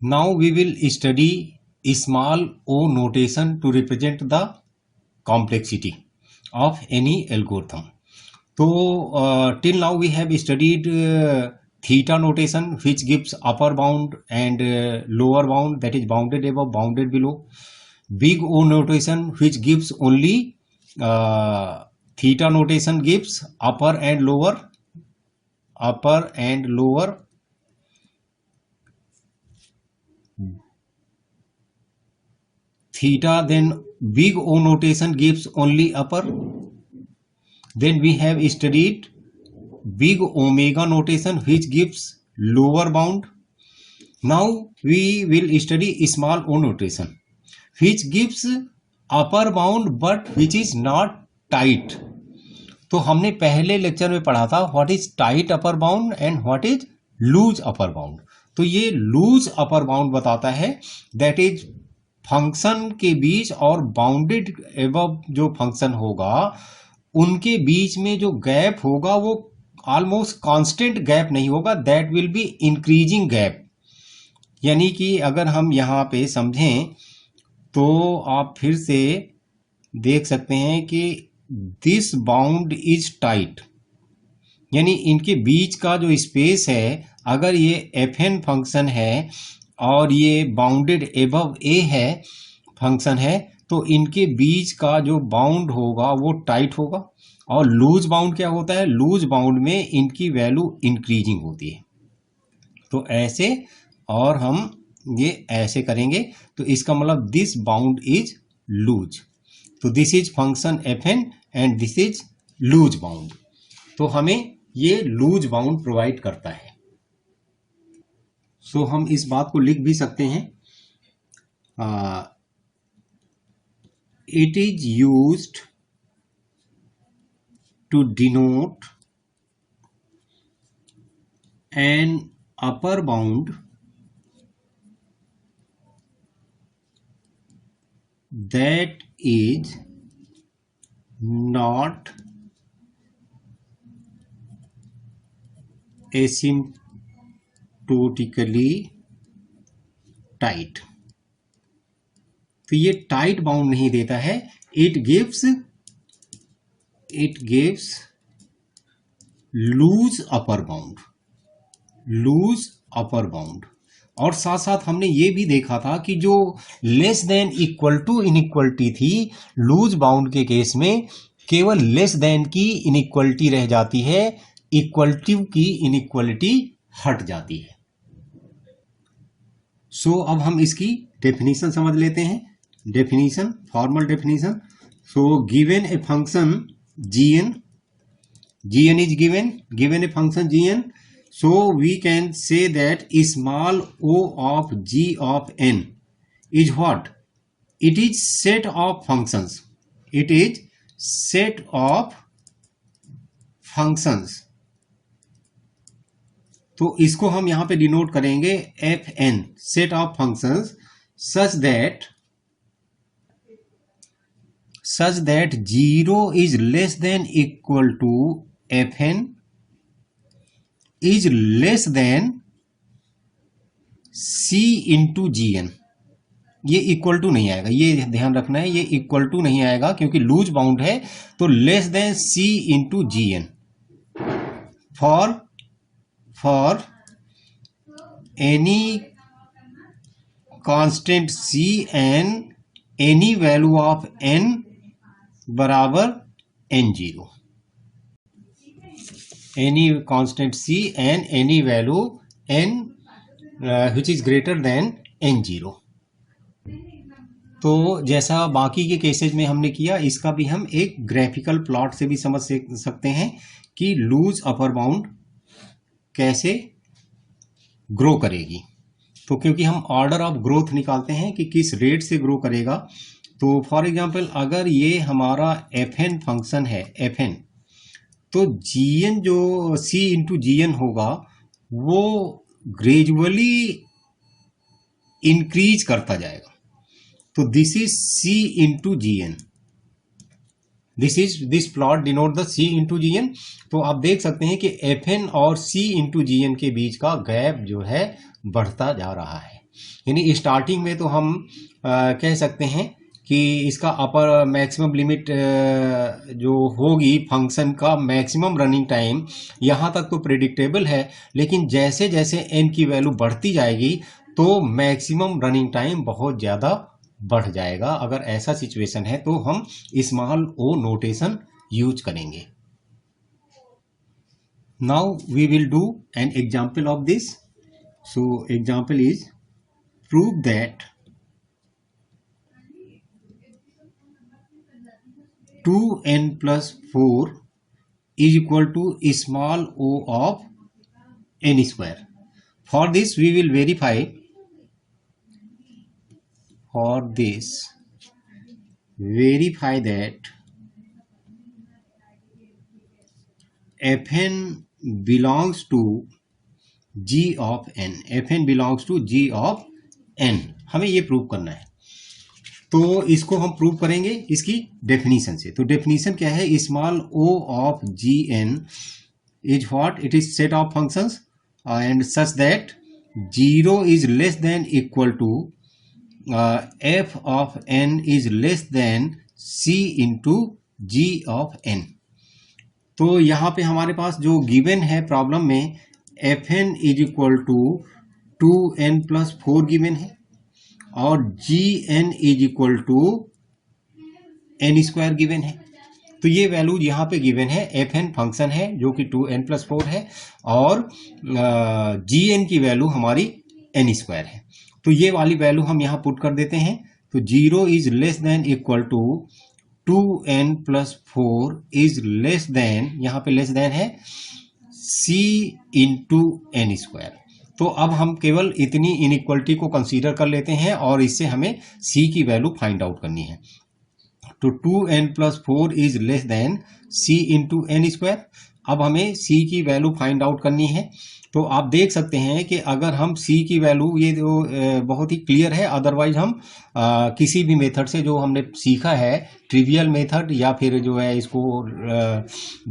Now we will study small o notation to represent the complexity of any algorithm. So till now we have studied theta notation, which gives upper bound and lower bound, that is bounded above, bounded below. Big O notation, which gives only theta notation gives upper and lower theta. Then big O notation gives only upper. Then we have studied big omega notation, which gives lower bound. Now we will study small o notation, which gives upper bound but which is not tight. तो हमने पहले lecture में पढ़ा था what is tight upper bound and what is loose upper bound. तो ये loose upper bound बताता है दैट इज फंक्शन के बीच और बाउंडेड एबव जो फंक्शन होगा उनके बीच में जो गैप होगा वो ऑलमोस्ट कांस्टेंट गैप नहीं होगा, that will be increasing gap. यानी कि अगर हम यहाँ पे समझें तो आप फिर से देख सकते हैं कि दिस बाउंड इज टाइट, यानी इनके बीच का जो स्पेस है, अगर ये एफ एन फंक्शन है और ये बाउंडेड एबव ए है फंक्शन है, तो इनके बीच का जो बाउंड होगा वो टाइट होगा. और लूज बाउंड क्या होता है? लूज बाउंड में इनकी वैल्यू इंक्रीजिंग होती है. तो ऐसे और हम ये ऐसे करेंगे तो इसका मतलब दिस बाउंड इज लूज. तो this is function F N and this is loose bound. तो हमें ये लूज बाउंड प्रोवाइड करता है. सो हम इस बात को लिख भी सकते हैं, it is used to denote an upper bound that is not asymptotically tight. तो ये टाइट बाउंड नहीं देता है, it gives loose upper bound. और साथ साथ हमने ये भी देखा था कि जो less than equal to inequality थी लूज बाउंड के केस में, केवल लेस देन की इनइक्वलिटी रह जाती है, इक्वलिटी की इनइक्वलिटी हट जाती है. सो अब हम इसकी डेफिनेशन समझ लेते हैं. Definition, formal definition. So given a function gn is given a function gn. So we can say that small o of g of n is what? It is set of functions. It is set of functions. तो इसको हम यहाँ पे denote करेंगे F N, set of functions such that 0 is less than equal to fn is less than c into gn. ये equal to नहीं आएगा, ये ध्यान रखना है, ये इक्वल टू नहीं आएगा क्योंकि लूज बाउंड है. तो less than c into gn for any constant c and any value of n बराबर n0. Any constant c and any value n which is greater than n0. तो जैसा बाकी के केसेज में हमने किया, इसका भी हम एक ग्राफिकल प्लॉट से भी समझ सकते हैं कि लूज अपर बाउंड कैसे ग्रो करेगी. तो क्योंकि हम ऑर्डर ऑफ ग्रोथ निकालते हैं कि किस रेट से ग्रो करेगा. तो फॉर एग्जांपल अगर ये हमारा एफ एन फंक्शन है एफ एन, तो जी एन जो सी इंटू जी एन होगा वो ग्रेजुअली इंक्रीज करता जाएगा. तो this is c into g n. This plot denote the c into g n. तो आप देख सकते हैं कि एफ एन और सी इंटू जी एन के बीच का गैप जो है बढ़ता जा रहा है। यानी स्टार्टिंग में तो हम कह सकते हैं कि इसका अपर मैक्सिमम लिमिट जो होगी फंक्शन का मैक्सिमम रनिंग टाइम यहाँ तक तो प्रेडिक्टेबल है, लेकिन जैसे जैसे n की वैल्यू बढ़ती जाएगी तो मैक्सिमम रनिंग टाइम बहुत ज़्यादा बढ़ जाएगा। अगर ऐसा सिचुएशन है तो हम स्मॉल ओ नोटेशन यूज करेंगे। Now we will do an example of this. So example is prove that 2n plus 4 is equal to small o of n square. For this we will verify that fn belongs to g of n. fn belongs to g of n. हमें ये prove करना है, तो इसको हम prove करेंगे इसकी definition से। तो डेफिनीशन क्या है? Small o of g N is what? It is set of functions and such that 0 is less than equal to f of n is less than c into g of n. तो यहाँ पे हमारे पास जो given है problem में F N is equal to 2n plus 4 given है और G N is equal to N square given है। तो ये वैल्यू यहाँ पे गिवन है। एफ एन फंक्शन है जो कि 2n प्लस 4 है और जी एन की वैल्यू हमारी एन स्क्वायर है। तो ये वाली वैल्यू हम यहाँ पुट कर देते हैं। तो 0 is less than equal to 2n plus 4 is less than, यहाँ पे लेस देन है c इंटू एन स्क्वायर। तो अब हम केवल इतनी इनइक्वलिटी को कंसीडर कर लेते हैं और इससे हमें c की वैल्यू फाइंड आउट करनी है। तो 2n plus 4 is less than c into n square. अब हमें c की वैल्यू फाइंड आउट करनी है। तो आप देख सकते हैं कि अगर हम c की वैल्यू, ये जो बहुत ही क्लियर है, अदरवाइज हम किसी भी मेथड से जो हमने सीखा है, ट्रिवियल मेथड या फिर जो है इसको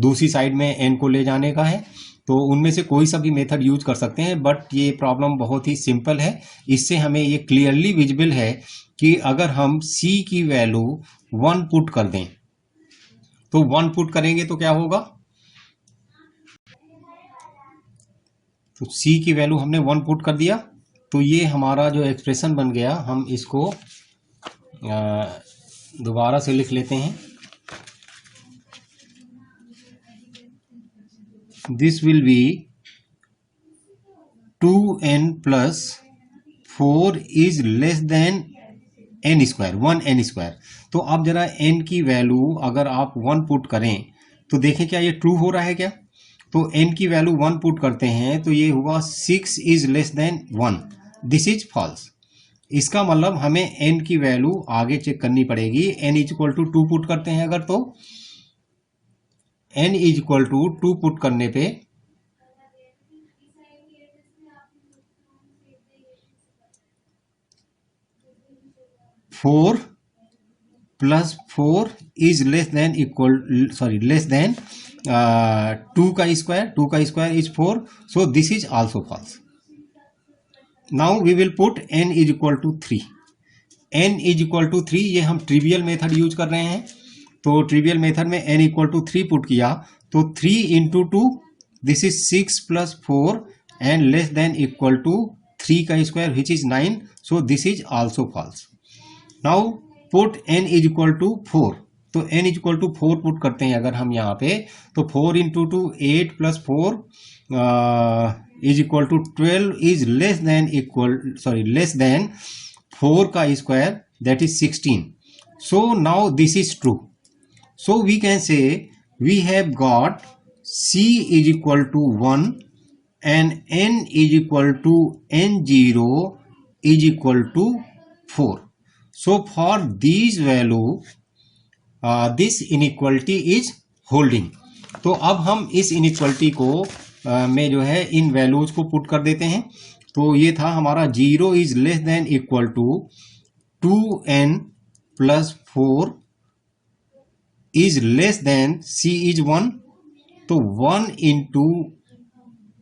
दूसरी साइड में n को ले जाने का है, तो उनमें से कोई सा भी मेथड यूज कर सकते हैं। बट ये प्रॉब्लम बहुत ही सिंपल है। इससे हमें ये क्लियरली विजिबल है कि अगर हम c की वैल्यू 1 पुट कर दें, तो 1 पुट करेंगे तो क्या होगा? तो c की वैल्यू हमने 1 पुट कर दिया, तो ये हमारा जो एक्सप्रेशन बन गया, हम इसको दोबारा से लिख लेते हैं। This will be 2n plus 4 is less than n square, 1n square। तो अब जरा n की वैल्यू अगर आप 1 पुट करें तो देखें क्या ये ट्रू हो रहा है क्या? तो n की वैल्यू 1 पुट करते हैं तो ये हुआ 6 is less than 1, this is false. इसका मतलब हमें n की वैल्यू आगे चेक करनी पड़ेगी। n is equal to 2 put करते हैं अगर, तो n is equal to 2 put करने पे 4 plus 4 is less than less than 2 का square is 4, so this is also false. Now we will put n is equal to 3। n is equal to 3, ये हम trivial method use कर रहे हैं। तो trivial method में n इक्वल टू 3 पुट किया तो 3 into 2, this is 6 plus 4 and less than equal to 3 का square which is 9, so this is also false. Now put n is equal to 4। तो n is equal to 4 put करते हैं अगर हम यहाँ पे, तो 4 into 2 8 plus 4 is equal to 12 is less then 4 का square that is 16। So now this is true. So we can say we have got c is equal to 1 and n is equal to n0 is equal to 4. So for these value this inequality is holding. तो अब हम इस inequality को में जो है इन values को put कर देते हैं। तो ये था हमारा 0 is less than equal to 2n plus 4 is less than c is 1, तो 1 इंटू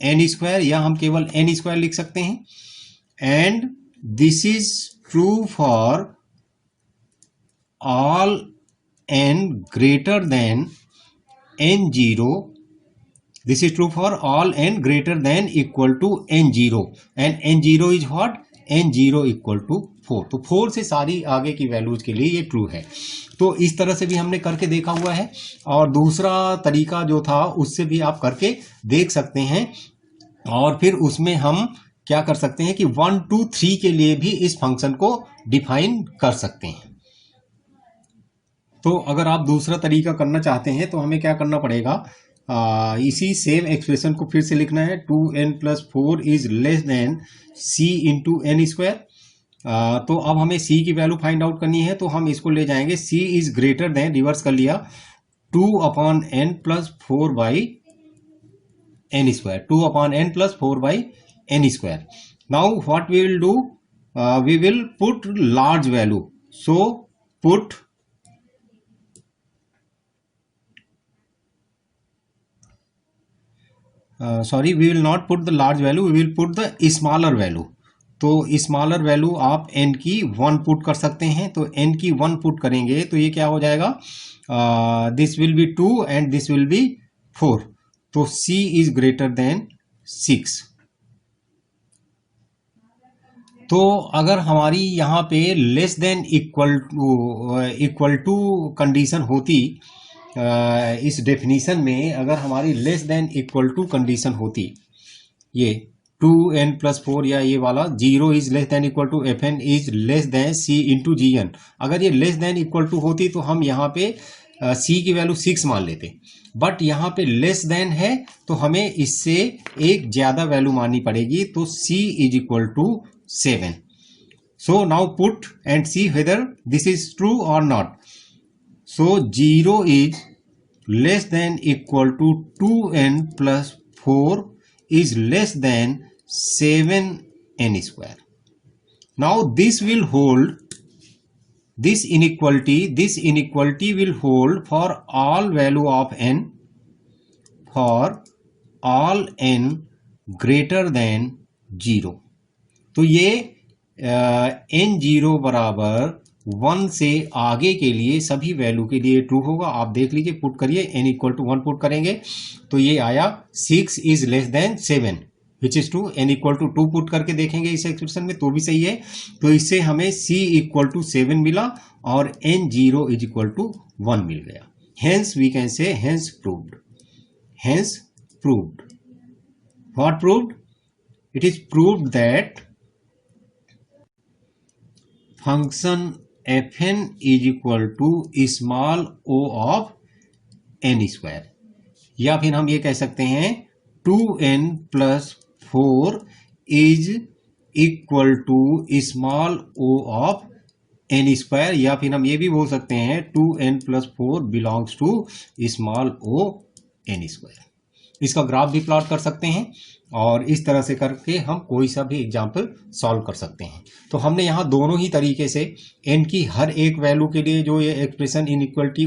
एन स्क्वायर, या हम केवल एन स्क्वायर लिख सकते हैं। and this is true for all n greater than n0. This is true for all n greater than equal to n0 and n0 is what? n0 equal to 4. तो 4 से सारी आगे की वैल्यूज के लिए ये ट्रू है। तो इस तरह से भी हमने करके देखा हुआ है और दूसरा तरीका जो था उससे भी आप करके देख सकते हैं और फिर उसमें हम क्या कर सकते हैं कि 1 2 3 के लिए भी इस फंक्शन को डिफाइन कर सकते हैं। तो अगर आप दूसरा तरीका करना चाहते हैं तो हमें क्या करना पड़ेगा, इसी सेम एक्सप्रेशन को फिर से लिखना है। 2n+4 is less than c into n square. तो अब हमें c की वैल्यू फाइंड आउट करनी है तो हम इसको ले जाएंगे c is greater than, reverse कर लिया, 2/n+4 by n square, 2/n+4 by n square. Now what we will do, we will put large value, so put we will not put the large value, we will put the smaller value। तो smaller value आप n की 1 put कर सकते हैं। तो n की 1 put करेंगे तो ये क्या हो जाएगा, this will be 2 and this will be 4। तो c इज ग्रेटर देन 6। तो अगर हमारी यहाँ पे less than equal to condition होती, इस डेफिनीशन में अगर हमारी less than equal to condition होती, ये 2n+4 या ये वाला 0 is less than equal to fn is less than c into gn, अगर ये लेस देन इक्वल टू होती तो हम यहाँ पे c की वैल्यू 6 मान लेते। बट यहाँ पे लेस देन है तो हमें इससे एक ज्यादा वैल्यू माननी पड़ेगी, तो c is equal to 7। So now put and see whether this is true और not. So 0 is less than equal to 2n+4 is less than 7n square. Now this will hold, this inequality will hold for all value of n, for all n greater than 0। तो ये n0 बराबर 1 से आगे के लिए सभी value के लिए ट्रू होगा। आप देख लीजिए, पुट करिए, n इक्वल टू 1 पुट करेंगे तो ये आया 6 is less than 7 which is true. n equal to 2 put करके देखेंगे इस एक्सप्रेशन में तो भी सही है। तो इससे हमें c इक्वल टू 7 मिला और n0 इज इक्वल टू 1 मिल गया। Hence we can say hence proved. Hence proved, what proved? It is proved that function fn is equal to small o of n square, या फिर हम ये कह सकते हैं 2n+4 is equal to small o of n square, या फिर हम ये भी बोल सकते हैं 2n+4 belongs to small o n square. इसका ग्राफ भी प्लॉट कर सकते हैं और इस तरह से करके हम कोई सा भी एग्जाम्पल सॉल्व कर सकते हैं। तो हमने यहाँ दोनों ही तरीके से n की हर एक वैल्यू के लिए जो ये एक्सप्रेशन इनइक्वलिटी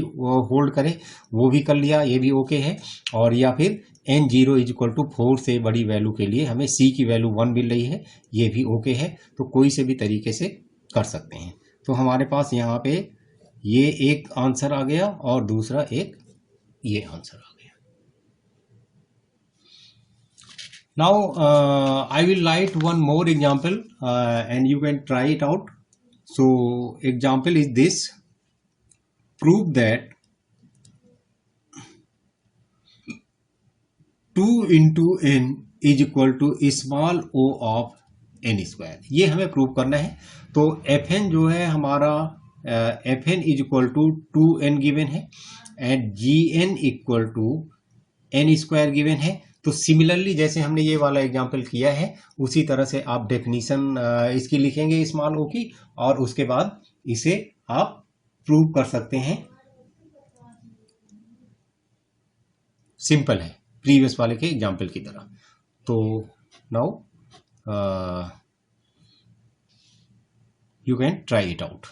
होल्ड करे वो भी कर लिया, ये भी ओके है। और या फिर n0 इज इक्वल टू 4 से बड़ी वैल्यू के लिए हमें c की वैल्यू 1 मिल रही है, ये भी ओके है। तो कोई से भी तरीके से कर सकते हैं। तो हमारे पास यहाँ पे ये एक आंसर आ गया और दूसरा एक ये आंसर आ गया। Now I will write one more example and you can try it out. So example is this: prove that 2 into n is equal to small o of n square। ये हमें prove करना है। तो fn जो है हमारा fn is equal to 2n given है and gn equal to n square given है। तो सिमिलरली जैसे हमने ये वाला एग्जांपल किया है उसी तरह से आप डेफिनीशन इसकी लिखेंगे स्मॉल ओ की और उसके बाद इसे आप प्रूव कर सकते हैं। सिंपल है प्रीवियस वाले के एग्जांपल की तरह। तो now you can try it out.